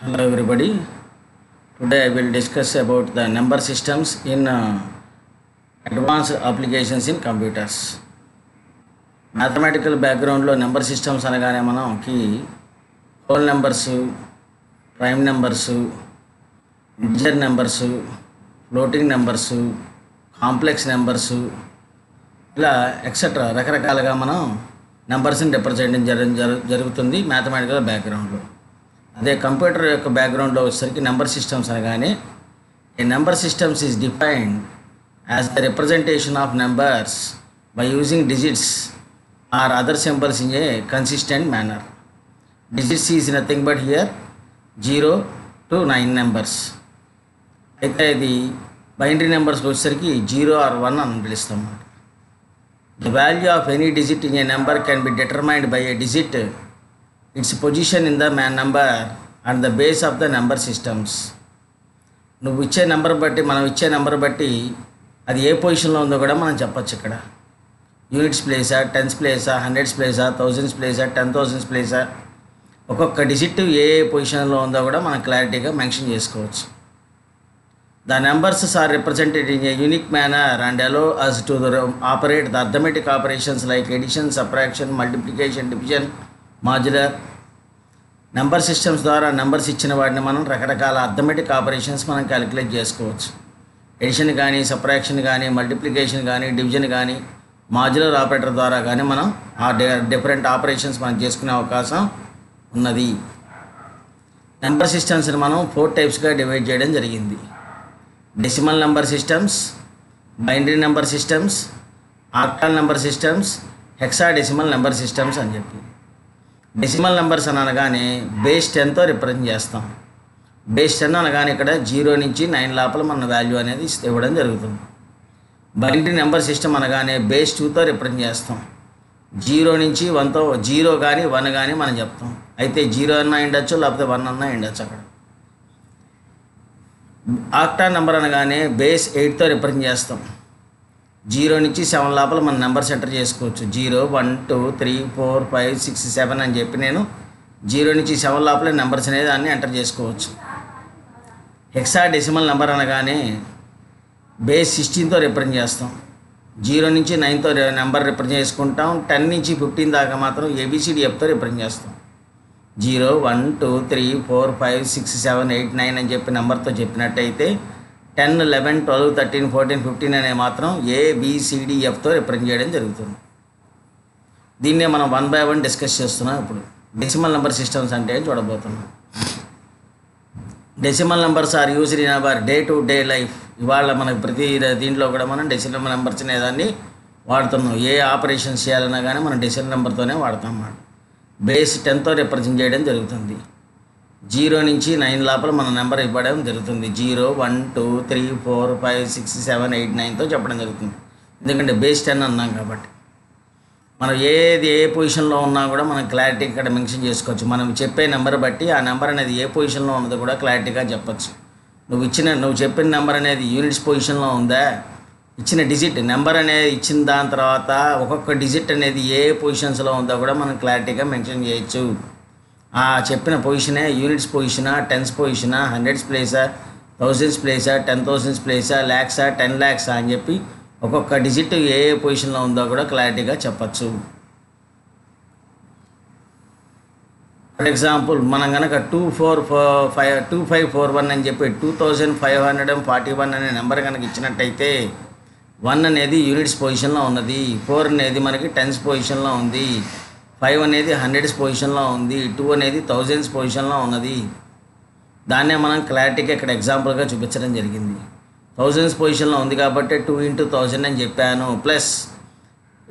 Hello everybody. Today I will discuss about the number systems in advanced applications in computers. Mathematical background lo number systems అనగానే మనకి whole numbers, prime numbers, integer numbers, floating numbers, complex numbers ఇలా etcetera రకరకాలుగా మనం నంబర్స్ని represent జరుగుతుంది mathematical బ్యాక్గ్రౌండ్లో. అదే computer యొక్క బ్యాక్గ్రౌండ్లో వచ్చేసరికి నెంబర్ సిస్టమ్స్ అనగానే a number systems is defined as the representation of numbers by using digits or other symbols in a consistent manner. Digits is nothing but here 0 to 9 numbers. అయితే ఇది binary నెంబర్స్కి వచ్చేసరికి 0 or 1 అని పిలుస్తాం. The value of any digit in a number can be determined by a digit, its position in the number and the base of the number systems. నువ్వు ఇచ్చే number బట్టి మనం ఇచ్చే నెంబర్ బట్టి అది ఏ పొజిషన్లో ఉందో కూడా మనం చెప్పచ్చు. ఇక్కడ యూనిట్స్ ప్లేసా, టెన్స్ ప్లేసా, హండ్రెడ్స్ ప్లేసా, థౌజండ్స్ ప్లేసా, 10,000s ప్లేసా, ఒక్కొక్క డిజిట్ ఏ పొజిషన్లో ఉందో కూడా మనం క్లారిటీగా మెన్షన్ చేసుకోవచ్చు. The numbers are represented in a unique manner and allow us to operate the arithmetic operations like addition, subtraction, multiplication, division, modular. Number systems ద్వారా నెంబర్స్ ఇచ్చిన వాటిని మనం రకరకాల అర్థమెటిక్ ఆపరేషన్స్ మనం క్యాలిక్యులేట్ చేసుకోవచ్చు. ఎడిషన్ కానీ, సబ్ట్రాక్షన్ కానీ, మల్టిప్లికేషన్ కానీ, డివిజన్ కానీ, మాడ్యులర్ ఆపరేటర్ ద్వారా కానీ మనం ఆ డిఫరెంట్ ఆపరేషన్స్ మనం చేసుకునే అవకాశం ఉన్నది. నెంబర్ సిస్టమ్స్ని మనం 4 టైప్స్గా డివైడ్ చేయడం జరిగింది. Decimal number systems, binary number systems, octal number systems, hexadecimal number systems అని చెప్పి. డెసిమల్ నెంబర్స్ అని అనగానే బేస్ 10తో రిప్రజెంట్ చేస్తాం. బేస్ 10 అనగానే ఇక్కడ 0 నుంచి 9 లోపల మన వాల్యూ అనేది ఇవ్వడం జరుగుతుంది. బైనరీ నెంబర్ సిస్టమ్ అనగానే బేస్ 2తో రిప్రజెంట్ చేస్తాం. 0 నుంచి 1తో 0 కానీ 1 కానీ మనం చెప్తాం. అయితే 0 అన్నా ఉండొచ్చు, లేకపోతే 1 అన్నా ఉండొచ్చు. అక్కడ ఆక్టా నెంబర్ అనగానే బేస్ 8తో రిప్రజెంట్ చేస్తాం. 0 నుంచి 7 లోపల మన నెంబర్స్ ఎంటర్ చేసుకోవచ్చు. 0, 1, 2, 3, 4, 5, 6, 7 అని చెప్పి నేను 0 నుంచి 7 లోపల నెంబర్స్ అనేది దాన్ని ఎంటర్ చేసుకోవచ్చు. హెక్సాడెసిమల్ నెంబర్ అనగానే బేస్ 16తో రిప్రజెంట్ చేస్తాం. 0 నుంచి 9తో నెంబర్ రిప్రజెంట్ చేసుకుంటాం. 10 నుంచి 15 దాకా మాత్రం ABCDFతో రిప్రజెంట్ చేస్తాం. 0, 1, 2, 3, 4, 5, 6, 7, 8, 9 అని చెప్పి నెంబర్తో చెప్పినట్టయితే 10, 11, 12, 13, 14, 15 అనే మాత్రం ABCDFతో రిప్రజెంట్ చేయడం జరుగుతుంది. దీన్నే మనం 1 by 1 డిస్కస్ చేస్తున్నాం. ఇప్పుడు డెసిమల్ నెంబర్ సిస్టమ్స్ అంటే చూడబోతున్నాం. Decimal numbers are used in our day to day life. ఇవాళ మనకు ప్రతి దీంట్లో కూడా మనం డెసిమల్ నెంబర్స్ అనేదాన్ని వాడుతున్నాం. ఏ ఆపరేషన్స్ చేయాలన్నా కానీ మనం డెసిమల్ నెంబర్తోనే వాడతాం అన్నమాట. బేస్ 10తో రిప్రజెంట్ చేయడం జరుగుతుంది. 0 నుంచి 9 లోపల మన నెంబర్ ఇవ్వడం జరుగుతుంది. 0, 1, 2, 3, 4, 5, 6, 7, 8, 9తో చెప్పడం జరుగుతుంది. ఎందుకంటే బేస్ 10 అన్నాం కాబట్టి మనం ఏ పొజిషన్లో ఉన్నా కూడా మనం క్లారిటీ ఇక్కడ మెన్షన్ చేసుకోవచ్చు. మనం చెప్పే నెంబర్ బట్టి ఆ నెంబర్ అనేది ఏ పొజిషన్లో ఉన్నదో కూడా క్లారిటీగా చెప్పచ్చు. నువ్వు చెప్పిన నెంబర్ అనేది యూనిట్స్ పొజిషన్లో ఉందా, ఇచ్చిన డిజిట్ నెంబర్ అనేది ఇచ్చిన దాని తర్వాత ఒక్కొక్క డిజిట్ అనేది ఏ పొజిషన్స్లో ఉందో కూడా మనం క్లారిటీగా మెన్షన్ చేయొచ్చు. ఆ చెప్పిన పొజిషనే యూనిట్స్ పొజిషనా, టెన్స్ పొజిషనా, హండ్రెడ్స్ ప్లేసా, థౌజండ్స్ ప్లేసా, 10,000s ప్లేసా, ల్యాక్సా, 10 lakhs అని చెప్పి ఒక్కొక్క డిజిట్ ఏ పొజిషన్లో ఉందో కూడా క్లారిటీగా చెప్పచ్చు. ఫర్ ఎగ్జాంపుల్ మనం కనుక 2541 అని చెప్పి 2541 అనే నెంబర్ కనుక ఇచ్చినట్టయితే 1 అనేది యూనిట్స్ పొజిషన్లో ఉన్నది, 4 అనేది మనకి టెన్స్ పొజిషన్లో ఉంది, 5 అనేది హండ్రెడ్స్ పొజిషన్లో ఉంది, 2 అనేది థౌజండ్స్ పొజిషన్లో ఉన్నది. దాన్నే మనం క్లారిటీగా ఇక్కడ ఎగ్జాంపుల్గా చూపించడం జరిగింది. థౌజండ్స్ పొజిషన్లో ఉంది కాబట్టి 2 into 1000 అని చెప్పాను. ప్లస్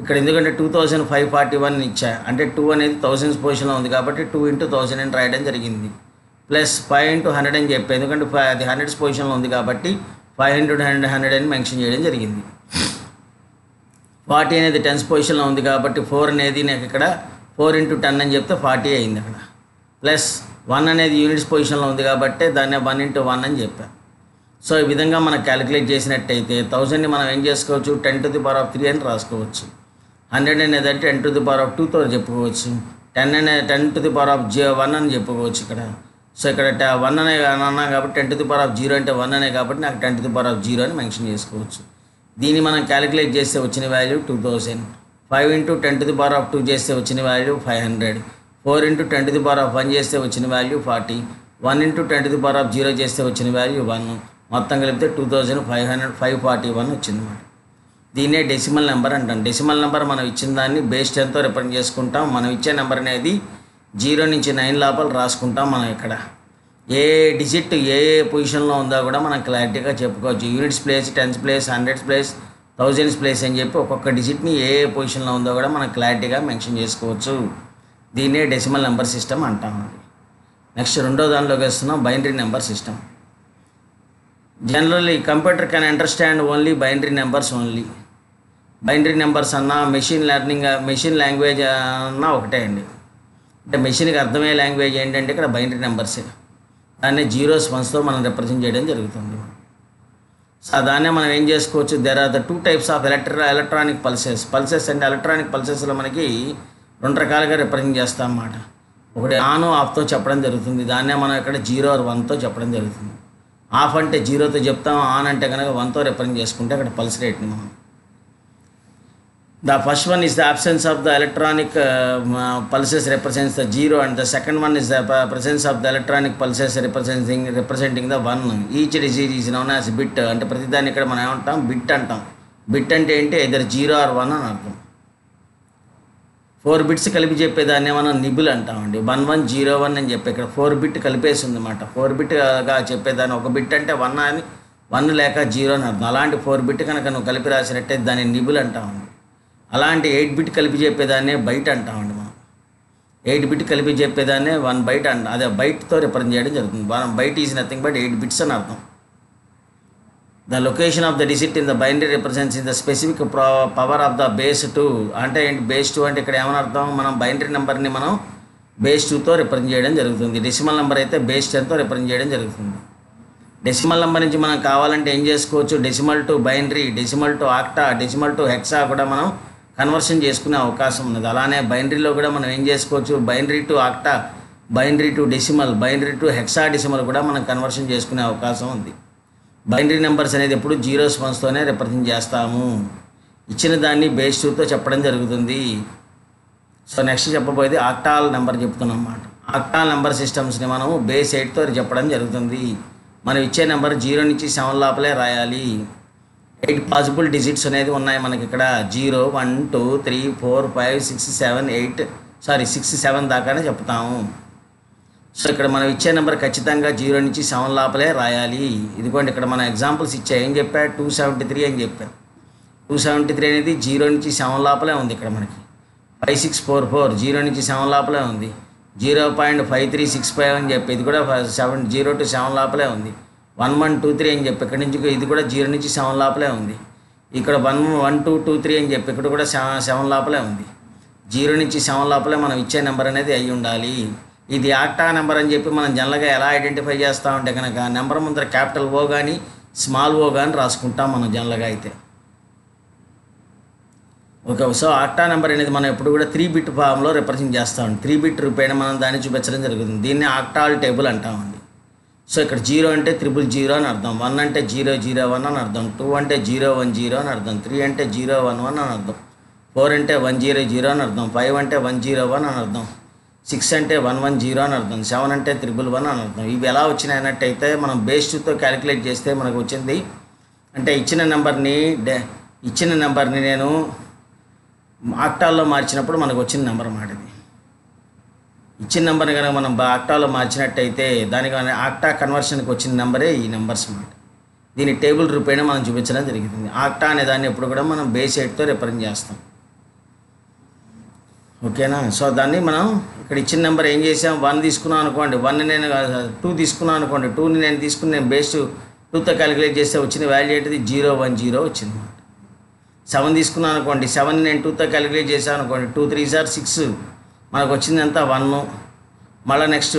ఇక్కడ ఎందుకంటే 2541 ఇచ్చా అంటే 2 అనేది థౌజండ్స్ పొజిషన్లో ఉంది కాబట్టి 2 into 1000 అని రాయడం జరిగింది. ప్లస్ 5 into 100 అని చెప్పి ఎందుకంటే అది హండ్రెడ్స్ పొజిషన్లో ఉంది కాబట్టి 500 అని మెన్షన్ చేయడం జరిగింది. 40 అనేది టెన్స్ పొజిషన్లో ఉంది కాబట్టి 4 అనేది నాకు ఇక్కడ 4 into 10 అని చెప్తే 40 అయింది అక్కడ. ప్లస్ 1 అనేది యూనిట్స్ పొజిషన్లో ఉంది కాబట్టి దాన్ని 1 into 1 అని చెప్పాను. సో ఈ విధంగా మనం క్యాలిక్యులేట్ చేసినట్టయితే 1000ని మనం ఏం చేసుకోవచ్చు, 10 to the power of 3 అని రాసుకోవచ్చు. 100 అనేది 10 to the power of 2తో చెప్పుకోవచ్చు. 10 to the power of 1 అని చెప్పుకోవచ్చు ఇక్కడ. సో ఇక్కడ 1 అనే అన్నాం కాబట్టి 10⁻0 అంటే 1 అనే కాబట్టి నాకు 10⁻0 అని మెన్షన్ చేసుకోవచ్చు. దీన్ని మనం క్యాలిక్యులేట్ చేస్తే వచ్చిన వాల్యూ 2000. 5 × 10⁻2 చేస్తే వచ్చిన వాల్యూ 500. 4 × 10⁻1 చేస్తే వచ్చిన వాల్యూ 40. 1 × 10⁻0 చేస్తే వచ్చిన వాల్యూ 1. మొత్తం కలిపితే 2541 వచ్చిందన్నమాట. దీన్నే డెసిమల్ నెంబర్ అంటాం. డెసిమల్ నెంబర్ మనం ఇచ్చిన దాన్ని బేస్ 10తో రిప్రజెంట్ చేసుకుంటాం. మనం ఇచ్చే నెంబర్ అనేది 0 నుంచి 9 లోపల రాసుకుంటాం. మనం ఇక్కడ ఏ డిజిట్ ఏ పొజిషన్లో ఉందో కూడా మనం క్లారిటీగా చెప్పుకోవచ్చు. Units place, tens place, hundreds place, thousands place అని చెప్పి ఒక్కొక్క డిజిట్ని ఏ పొజిషన్లో ఉందో కూడా మనం క్లారిటీగా మెన్షన్ చేసుకోవచ్చు. దీన్నే డెసిమల్ నెంబర్ సిస్టమ్ అంటాం. నెక్స్ట్ రెండో దానిలోకి వస్తున్నాం, binary number system. Generally computer can understand only binary numbers only. Binary numbers అన్నా మెషిన్ లాంగ్వేజ్ అన్నా ఒకటే అండి. అంటే మెషిన్కి అర్థమయ్యే లాంగ్వేజ్ ఏంటంటే ఇక్కడ బైనరీ నెంబర్సే. దాన్ని జీరోస్ వన్స్తో మనం రిప్రజెంట్ చేయడం జరుగుతుంది. సో దాన్నే మనం ఏం చేసుకోవచ్చు, there are the 2 types of electronic pulses అంటే ఎలక్ట్రానిక్ పల్సెస్లో మనకి 2 రకాలుగా రిప్రజెంట్ చేస్తాం అన్నమాట. ఒకటి ఆన్ ఆఫ్తో చెప్పడం జరుగుతుంది. దాన్నే మనం ఇక్కడ 0 or 1తో చెప్పడం జరుగుతుంది. ఆఫ్ అంటే 0తో చెప్తాం, ఆన్ అంటే కనుక 1తో రిప్రజెంట్ చేసుకుంటే అక్కడ పల్స్ రేట్ని మనం. The first one is the absence of the electronic pulses represents the 0, and the second one is the presence of the electronic pulses representing the 1. Each digit is known as bit. అంటే ప్రతిదాన్ని ఇక్కడ మనం ఏమంటాం, bit అంటాం. Bit అంటే ఏంటి, either 0 or 1 అని అర్థం. 4 bits కలిపి చెప్పేదాన్ని మనం నిబుల్ అంటామండి. 1101 అని చెప్పి ఇక్కడ 4 bit కలిపేసి ఉందన్నమాట. 4 bitగా చెప్పేదాన్ని ఒక బిట్ అంటే 1 అని, 1 లేక 0 అని అర్థం. అలాంటి 4 bit కనుక నువ్వు కలిపి రాసినట్టే దాన్ని నిబుల్ అంటామండి. అలాంటి 8 bit కలిపి చెప్పేదాన్నే బైట్ అంటామండి మనం. 8 bit కలిపి చెప్పేదాన్నే 1 byte అంట. అదే బైట్తో రిప్రజెంట్ చేయడం జరుగుతుంది. Byte is nothing but 8 bits అని అర్థం. The location of the digit in the binary represents in the specific power of the base 2. అంటే ఏంటి బేస్ 2 అంటే ఇక్కడ ఏమని అర్థం, మనం బైనరీ నెంబర్ని మనం బేస్ 2తో రిప్రజెంట్ చేయడం జరుగుతుంది. డెసిమల్ నెంబర్ అయితే బేస్ 10తో రిప్రజెంట్ చేయడం జరుగుతుంది. డెసిమల్ నెంబర్ నుంచి మనం కావాలంటే ఏం చేసుకోవచ్చు, decimal to binary, decimal to octa, decimal to hexa కూడా మనం కన్వర్షన్ చేసుకునే అవకాశం ఉన్నది. అలానే బైనరీలో కూడా మనం ఏం చేసుకోవచ్చు, binary to octa, binary to decimal, binary to hexa decimal కూడా మనం కన్వర్షన్ చేసుకునే అవకాశం ఉంది. బైనరీ నెంబర్స్ అనేది ఎప్పుడు 0s 1స్తోనే రిప్రజెంట్ చేస్తాము. ఇచ్చిన దాన్ని బేస్ 2తో చెప్పడం జరుగుతుంది. సో నెక్స్ట్ చెప్పబోయేది ఆక్టాల్ నెంబర్ చెప్తున్నాం అన్నమాట. ఆక్టాల్ నెంబర్ సిస్టమ్స్ని మనం బేస్ 8తో చెప్పడం జరుగుతుంది. మనం ఇచ్చే నెంబర్ 0 నుంచి 7 లోపలే రాయాలి. 8 పాసిబుల్ డిజిట్స్ అనేది ఉన్నాయి మనకి ఇక్కడ. 0 1 2 3 4 5 6 7 8 6 7 దాకానే చెప్తాము. సో ఇక్కడ మనం ఇచ్చే నెంబర్ ఖచ్చితంగా 0 నుంచి 7 లోపలే రాయాలి. ఇదిగోండి ఇక్కడ మనం ఎగ్జాంపుల్స్ ఇచ్చా. ఏం చెప్పా, 273 అని చెప్పాం. 273 అనేది 0 నుంచి 7 లోపలే ఉంది ఇక్కడ మనకి. 5644 0 నుంచి 7 లోపలే ఉంది. 0.5365 అని చెప్పి ఇది కూడా 0 to 7 లోపలే ఉంది. 1123 అని చెప్పి ఇక్కడ నుంచి ఇది కూడా 0 నుంచి 7 లోపలే ఉంది. ఇక్కడ 1223 అని చెప్పి ఇక్కడ కూడా 7 లోపలే ఉంది. 0 నుంచి 7 లోపలే మనం ఇచ్చే నెంబర్ అనేది అయి ఉండాలి. ఇది ఆక్టా నెంబర్ అని చెప్పి మనం జనరల్గా ఎలా ఐడెంటిఫై చేస్తామంటే కనుక నెంబర్ ముందర క్యాపిటల్ ఓ కానీ స్మాల్ ఓ కానీ రాసుకుంటాం మనం జనరల్గా అయితే. ఓకే, సో ఆక్టా నెంబర్ అనేది మనం ఎప్పుడు కూడా 3 bit ఫామ్లో రిప్రజెంట్ చేస్తామండి. 3 bit రూపేణ మనం దాన్ని చూపించడం జరుగుతుంది. దీన్ని ఆక్టాల్ టేబుల్ అంటామండి. సో ఇక్కడ 0 అంటే 000 అని అర్థం, 1 అంటే 001 అని అర్థం, 2 అంటే 010 అని అర్థం, 3 అంటే 011 అని అర్థం, 4 అంటే 100 అని అర్థం, 5 అంటే 101 అని అర్థం, 6 అంటే 110 అని అర్థం, 7 అంటే 111 అని అర్థం. ఇవి ఎలా వచ్చినాయి అన్నట్టయితే మనం బేస్ 2తో క్యాలిక్యులేట్ చేస్తే మనకు వచ్చింది. అంటే ఇచ్చిన నెంబర్ని నేను ఆక్టాల్లో మార్చినప్పుడు మనకు వచ్చిన నెంబర్ అన్నమాట. ఇది ఇచ్చిన నెంబర్ని కనుక మనం ఆక్టాలో మార్చినట్టయితే దానికి ఆక్టా కన్వర్షన్కి వచ్చిన నెంబరే ఈ నెంబర్స్ అన్నమాట. దీని టేబుల్ రూపేణ మనం చూపించడం జరుగుతుంది. ఆక్టా అనే దాన్ని ఎప్పుడు కూడా మనం బేస్ 8తో రిప్రజెంట్ చేస్తాం. ఓకేనా. సో దాన్ని మనం ఇక్కడ ఇచ్చిన నెంబర్ ఏం చేసాం, 1 తీసుకున్నాం అనుకోండి, 1ని నేను 2 తీసుకున్నాను అనుకోండి, 2ని నేను తీసుకుని నేను బేస్ 2తో క్యాలిక్యులేట్ చేస్తే వచ్చిన వాల్యూ ఏంటిది 010 వచ్చింది. 7 తీసుకున్నాను అనుకోండి, 7ని నేను 2తో క్యాలిక్యులేట్ చేశాను అనుకోండి, 2 3 6 మనకు వచ్చిందంతా 1. మళ్ళీ నెక్స్ట్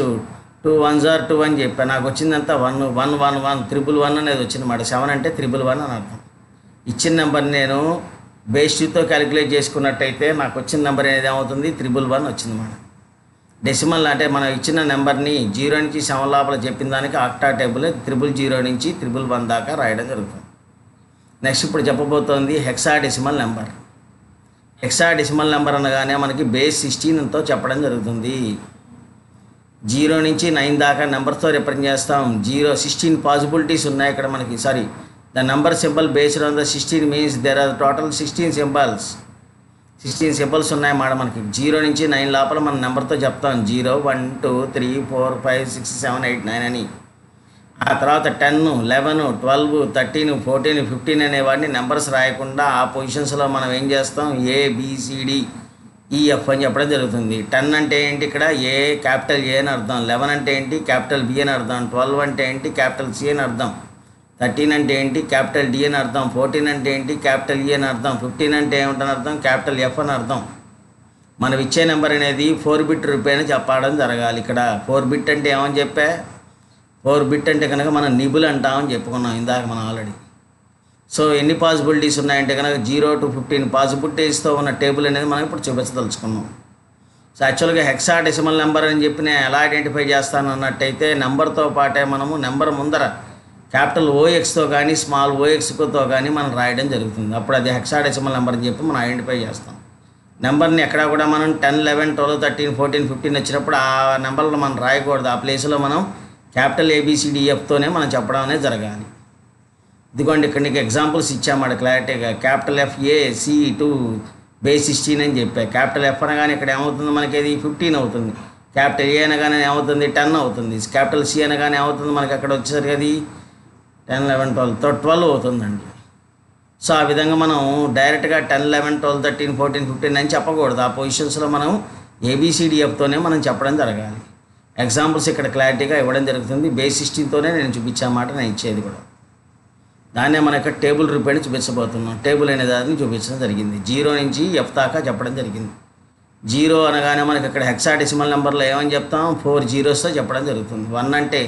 2 1 2 అని చెప్పాను, నాకు వచ్చిందంతా 1 1 1 1 111 అనేది వచ్చింది అన్నమాట. 7 అంటే 111 అని అర్థం. ఇచ్చిన నెంబర్ని నేను బేస్ 2తో క్యాలిక్యులేట్ చేసుకున్నట్టయితే నాకు వచ్చిన నెంబర్ అనేది ఏమవుతుంది 111 వచ్చింది అన్నమాట. డెసిమల్ అంటే మనం ఇచ్చిన నెంబర్ని 0 నుంచి 7 లోపల చెప్పిన దానికి ఆక్టా టేబుల్ 000 నుంచి 111 దాకా రాయడం జరుగుతుంది. నెక్స్ట్ ఇప్పుడు చెప్పబోతోంది హెక్సాడెసిమల్ నెంబర్. హెక్సాడెసిమల్ నెంబర్ అనగానే మనకి బేస్ 16తో చెప్పడం జరుగుతుంది. 0 నుంచి 9 దాకా నెంబర్స్తో రిప్రజెంట్ చేస్తాం. 16 పాసిబిలిటీస్ ఉన్నాయి ఇక్కడ మనకి. The number symbol based on the 16 means there are total 16 symbols ఉన్నాయి మాట మనకి. 0 నుంచి 9 లోపల మన నెంబర్తో చెప్తాం 0, 1, 2, 3, 4, 5, 6, 7, 8, 9 అని. ఆ తర్వాత 10, 11, 12, 13, 14, 15 అనేవాడిని నెంబర్స్ రాయకుండా ఆ పొజిషన్స్లో మనం ఏం చేస్తాం ABCDEF అని చెప్పడం జరుగుతుంది. 10 అంటే ఏంటి ఇక్కడ ఏ క్యాపిటల్ ఏ అని అర్థం, 11 అంటే ఏంటి క్యాపిటల్ బి అని అర్థం, 12 అంటే ఏంటి క్యాపిటల్ సి అని అర్థం, 13 అంటే ఏంటి క్యాపిటల్ డి అని అర్థం, 14 అంటే ఏంటి క్యాపిటల్ ఈ అని అర్థం, 15 అంటే ఏమిటని అర్థం క్యాపిటల్ ఎఫ్ అని అర్థం. మనం ఇచ్చే నెంబర్ అనేది 4 బిట్ రూపాయని చెప్పడం జరగాలి. ఇక్కడ 4 బిట్ అంటే ఏమని చెప్పా, 4 బిట్ అంటే కనుక మనం నిబుల్ అంటామని చెప్పుకున్నాం ఇందాక మనం ఆల్రెడీ. సో ఎన్ని పాసిబిలిటీస్ ఉన్నాయంటే కనుక 0 to 15 పాసిబిలిటీస్తో ఉన్న టేబుల్ అనేది మనం ఇప్పుడు చూపించదలుచుకున్నాం. సో యాక్చువల్గా హెక్సాడెసిమల్ నెంబర్ అని చెప్పి నేను ఎలా ఐడెంటిఫై చేస్తాను అన్నట్టయితే నెంబర్తో పాటే మనము నెంబర్ ముందర క్యాపిటల్ OXతో కానీ స్మాల్ OXతో కానీ మనం రాయడం జరుగుతుంది. అప్పుడు అది హెక్సాడెసిమల్ నెంబర్ అని చెప్పి మనం ఐడెంటిఫై చేస్తాం. నెంబర్ని ఎక్కడ కూడా మనం 10, 11, 12, 13, 14, 15 వచ్చినప్పుడు ఆ నెంబర్లో మనం రాయకూడదు. ఆ ప్లేస్లో మనం క్యాపిటల్ ABCDEFతోనే మనం చెప్పడం అనేది జరగాలి. ఇదిగోండి ఇక్కడ నీకు ఎగ్జాంపుల్స్ ఇచ్చామాట క్లారిటీగా. క్యాపిటల్ FAC2 బేస్ 16 అని చెప్పా. క్యాపిటల్ F అనగానే ఇక్కడ ఏమవుతుంది మనకి అది 15 అవుతుంది. క్యాపిటల్ ఏ అనగానే ఏమవుతుంది 10 అవుతుంది. క్యాపిటల్ C అనగానే ఏమవుతుంది మనకి అక్కడ వచ్చేసరికి అది 10, 11, 12 అవుతుందండి. సో ఆ విధంగా మనం డైరెక్ట్గా 10, 11, 12, 13, 14, 15 అని చెప్పకూడదు. ఆ పొజిషన్స్లో మనం ABCDEFతోనే మనం చెప్పడం జరగాలి. ఎగ్జాంపుల్స్ ఇక్కడ క్లారిటీగా ఇవ్వడం జరుగుతుంది. బేస్ 16తోనే నేను చూపించామాట నేను ఇచ్చేది కూడా. దాన్నే మన యొక్క టేబుల్ రూపాయని చూపించబోతున్నాం. టేబుల్ అనే దాన్ని చూపించడం జరిగింది. 0 నుంచి F దాకా చెప్పడం జరిగింది. 0 అనగానే మనకి ఇక్కడ హెక్సాడెసిమల్ నెంబర్లో ఏమని చెప్తాం 4 zeros చెప్పడం జరుగుతుంది. 1 అంటే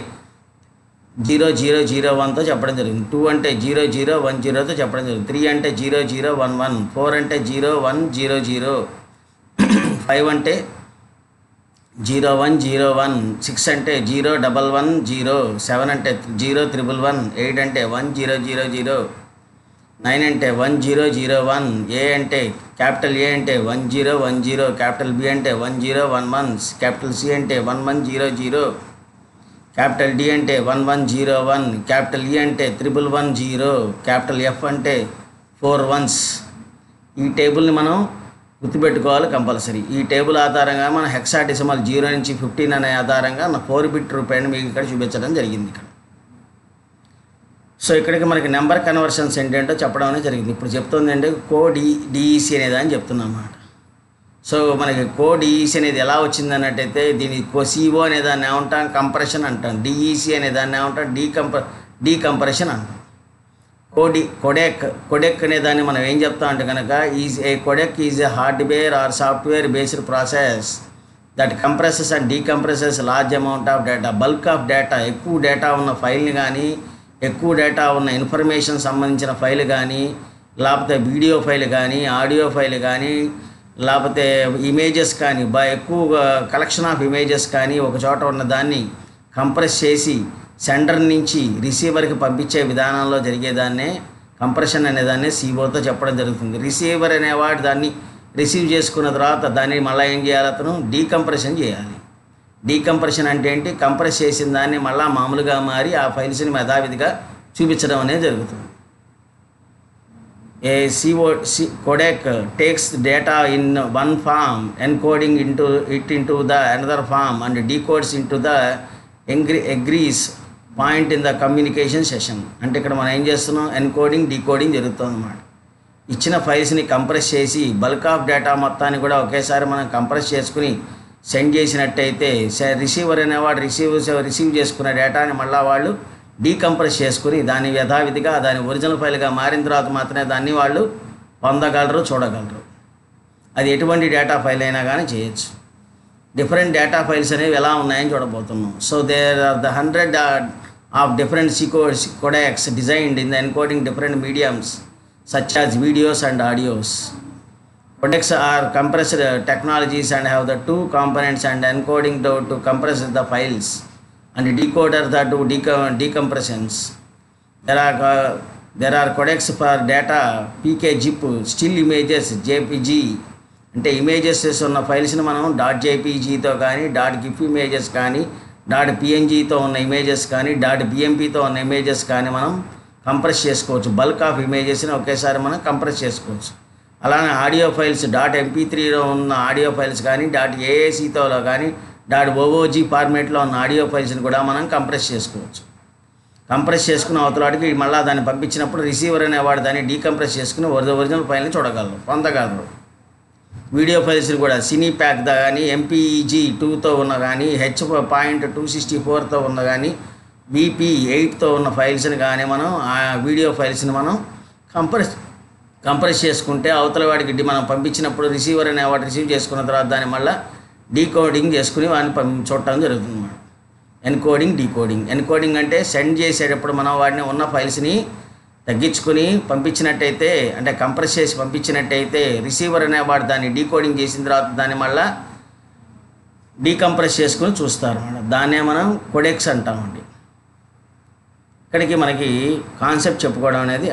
0001తో చెప్పడం జరిగింది. 2 అంటే 0010తో చెప్పడం జరుగుతుంది. 3 అంటే 0011, 4 అంటే 0100, 5 అంటే 0101, 6 అంటే 0110, 7 అంటే 0111, 8 అంటే 1000, 9 అంటే 1001, A అంటే క్యాపిటల్ ఏ అంటే 1010, క్యాపిటల్ బి అంటే 1011, క్యాపిటల్ సి అంటే 1100, క్యాపిటల్ డి అంటే 1101, క్యాపిటల్ ఈ అంటే 1110, క్యాపిటల్ ఎఫ్ అంటే 4 ones. ఈ టేబుల్ని మనం గుర్తుపెట్టుకోవాలి కంపల్సరీ. ఈ టేబుల్ ఆధారంగా మన హెక్సాడెసిమల్ 0 నుంచి 15 అనే ఆధారంగా నా 4 బిట్ రూపాయని మీకు ఇక్కడ చూపించడం జరిగింది ఇక్కడ. సో ఇక్కడికి మనకి నెంబర్ కన్వర్షన్స్ ఏంటంటో చెప్పడం అనేది జరిగింది. ఇప్పుడు చెప్తుంది అంటే DEC అనేది అని చెప్తున్నాం అన్నమాట. సో మనకి DEC అనేది ఎలా వచ్చింది అన్నట్టయితే దీని CO అనే దాన్ని ఏమంటాం కంప్రెషన్ అంటాం. DEC అనే దాన్ని ఏమంటాం డీకంప్రెషన్ అంటాం. కొడెక్ అనే దాన్ని మనం ఏం చెప్తాం అంటే కనుక codec is a hardware or software based process that compresses and decompresses large amount of data. Bulk of data, ఎక్కువ డేటా ఉన్న ఫైల్ని కానీ, ఎక్కువ డేటా ఉన్న ఇన్ఫర్మేషన్ సంబంధించిన ఫైల్ కానీ, లేకపోతే వీడియో ఫైల్ కానీ, ఆడియో ఫైల్ కానీ, లేకపోతే ఇమేజెస్ కానీ, ఎక్కువ కలెక్షన్ ఆఫ్ ఇమేజెస్ కానీ ఒక చోట ఉన్న దాన్ని కంప్రెస్ చేసి సెండర్ నుంచి రిసీవర్కి పంపించే విధానంలో జరిగేదాన్నే కంప్రెషన్ అనేదాన్ని COతో చెప్పడం జరుగుతుంది. రిసీవర్ అనేవాడు దాన్ని రిసీవ్ చేసుకున్న తర్వాత దాన్ని మళ్ళీ ఏం చేయాలి, అతను డీకంప్రెషన్ చేయాలి. డీకంప్రెషన్ అంటే ఏంటి, కంప్రెస్ చేసిన దాన్ని మళ్ళీ మామూలుగా మారి ఆ ఫైల్స్ని యథావిధిగా చూపించడం అనేది జరుగుతుంది. A codec takes data in one form, encoding into the another form and decodes into the agrees point in the communication session. అంటే ఇక్కడ మనం ఏం చేస్తున్నాం, ఎన్కోడింగ్ డీకోడింగ్ జరుగుతుంది అన్నమాట. ఇచ్చిన ఫైల్స్ని కంప్రెస్ చేసి బల్క్ ఆఫ్ డేటా మొత్తాన్ని కూడా ఒకేసారి మనం కంప్రెస్ చేసుకుని సెండ్ చేసినట్టయితే రిసీవర్ అనేవాడు రిసీవ్ చేసుకున్న డేటాని మళ్ళీ వాళ్ళు డీకంప్రెస్ చేసుకుని దాన్ని యథావిధిగా దాని ఒరిజినల్ ఫైల్గా మారిన తర్వాత మాత్రమే దాన్ని వాళ్ళు పొందగలరు, చూడగలరు. అది ఎటువంటి డేటా ఫైల్ అయినా కానీ చేయొచ్చు. డిఫరెంట్ డేటా ఫైల్స్ అనేవి ఎలా ఉన్నాయని చూడబోతున్నాం. So there are the 100 of different codecs designed in the encoding different mediums such as videos and audios. Codecs are compressed technologies and have the two components and encoding to compress the files and decoder the two decompressions. There are codecs for data, PK, zip, still images, JPG. అంటే images ఉన్న ఫైల్స్ని మనం .jpgతో కానీ .gif images కానీ .pngతో ఉన్న images కానీ .bmpతో ఉన్న images కానీ మనం కంప్రెస్ చేసుకోవచ్చు. బల్క్ ఆఫ్ ఇమేజెస్ని ఒకేసారి మనం కంప్రెస్ చేసుకోవచ్చు. అలానే ఆడియో ఫైల్స్ .mp3లో ఉన్న ఆడియో ఫైల్స్ కానీ .aacతో కానీ .oog ఫార్మేట్లో ఉన్న ఆడియో ఫైల్స్ని కూడా మనం కంప్రెస్ చేసుకోవచ్చు. కంప్రెస్ చేసుకున్న అవతలాడికి మళ్ళీ దాన్ని పంపించినప్పుడు రిసీవర్ అనేవాడు దాన్ని డీకంప్రెస్ చేసుకుని ఒరిజినల్ ఫైల్ని పొందగలరు. వీడియో ఫైల్స్ని కూడా సినీ ప్యాక్ కానీ MPEG-2తో ఉన్న కానీ H.264తో ఉన్న కానీ VP8తో ఉన్న ఫైల్స్ని కానీ మనం ఆ వీడియో ఫైల్స్ని మనం కంప్రెస్ చేసుకుంటే అవతల వాడికి మనం పంపించినప్పుడు రిసీవర్ అనేవాడు రిసీవ్ చేసుకున్న తర్వాత దాన్ని మళ్ళీ డీకోడింగ్ చేసుకుని వాడిని చూడటం జరుగుతుంది అన్నమాట. ఎన్కోడింగ్ అంటే సెండ్ చేసేటప్పుడు మనం వాడిని ఉన్న ఫైల్స్ని తగ్గించుకుని పంపించినట్టయితే అంటే కంప్రెస్ చేసి పంపించినట్టయితే రిసీవర్ అనేవాడు దాన్ని డీకోడింగ్ చేసిన తర్వాత దాన్ని మళ్ళీ డీకంప్రెస్ చేసుకుని చూస్తారు అన్నమాట. దాన్నే మనం కోడెక్స్ అంటామండి. ఇక్కడికి మనకి కాన్సెప్ట్ చెప్పుకోవడం అనేది